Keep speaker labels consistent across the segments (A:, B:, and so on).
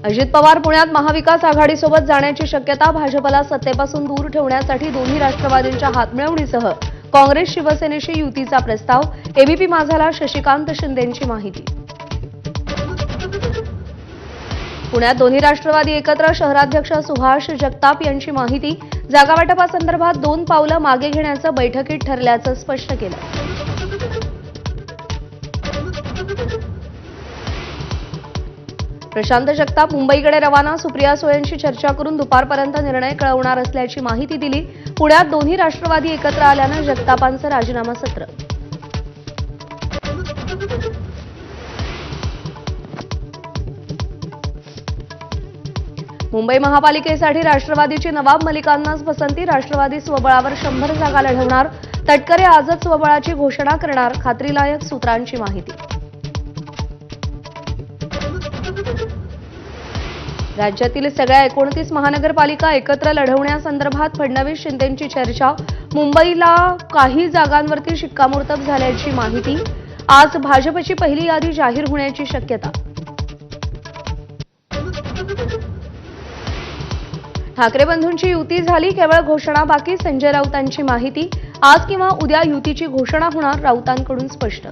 A: अजित पवार पुण्यात महाविकास आघाडीसोबत जाण्याची शक्यता. भाजपला सत्तेपासून दूर ठेवण्यासाठी दोन्ही राष्ट्रवादींच्या हातमिळवणीसह काँग्रेस शिवसेनेशी युतीचा प्रस्ताव. एबीपी माझाला शशिकांत शिंदेंची माहिती. पुण्यात दोन्ही राष्ट्रवादी एकत्र. शहराध्यक्ष सुभाष जगताप यांची माहिती. जागावाटपासंदर्भात 2 पावलं मागे घेण्याचं बैठकीत ठरल्याचं स्पष्ट केलं. प्रशांत जगताप मुंबईकडे रवाना. सुप्रिया सुळेंशी चर्चा करून दुपारपर्यंत निर्णय कळवणार असल्याची माहिती दिली. पुण्यात दोन्ही राष्ट्रवादी एकत्र आल्यानं जगतापांचं राजीनामा सत्र. मुंबई महापालिकेसाठी राष्ट्रवादीची नवाब मलिकांनाच पसंती. राष्ट्रवादी स्वबळावर 100 जागा लढवणार. तटकरे आजच स्वबळाची घोषणा करणार. खात्रीलायक सूत्रांची माहिती. राज्यातील सगळ्या 29 महानगरपालिका एकत्र लढवण्यासंदर्भात फडणवीस शिंदेंची चर्चा. मुंबईला काही जागांवरती शिक्कामोर्तब झाल्याची माहिती. आज भाजपची पहिली यादी जाहीर होण्याची शक्यता. ठाकरे बंधूंची युती झाली, केवळ घोषणा बाकी. संजय राऊतांची माहिती. आज किंवा उद्या युतीची घोषणा होणार, राऊतांकडून स्पष्ट.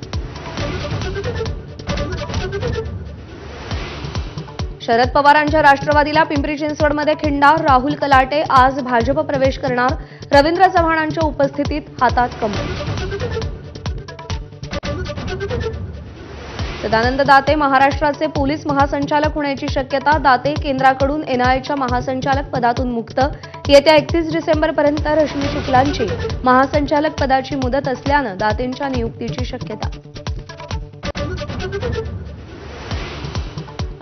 A: शरद पवारांच्या राष्ट्रवादीला पिंपरी चिंचवडमध्ये खिंडार. राहुल कलाटे आज भाजप प्रवेश करणार. रवींद्र चव्हाणांच्या उपस्थितीत हातात कमळ. सदानंद दाते महाराष्ट्राचे पोलीस महासंचालक होण्याची शक्यता. दाते केंद्राकडून एनआयच्या महासंचालक पदातून मुक्त. येत्या 31 डिसेंबरपर्यंत रश्मी शुक्लांची महासंचालक पदाची मुदत असल्यानं दातेंच्या नियुक्तीची शक्यता.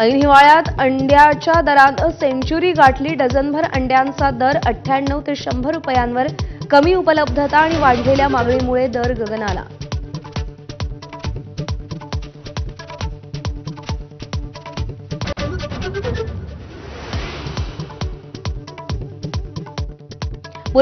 A: ऐन हिवाळ्यात अंड्याच्या दरात सेंच्युरी गाठली. डझनभर अंड्यांचा दर 98 ते 100 रुपयांवर. कमी उपलब्धता आणि वाढलेल्या मागणीमुळे दर गगनाला.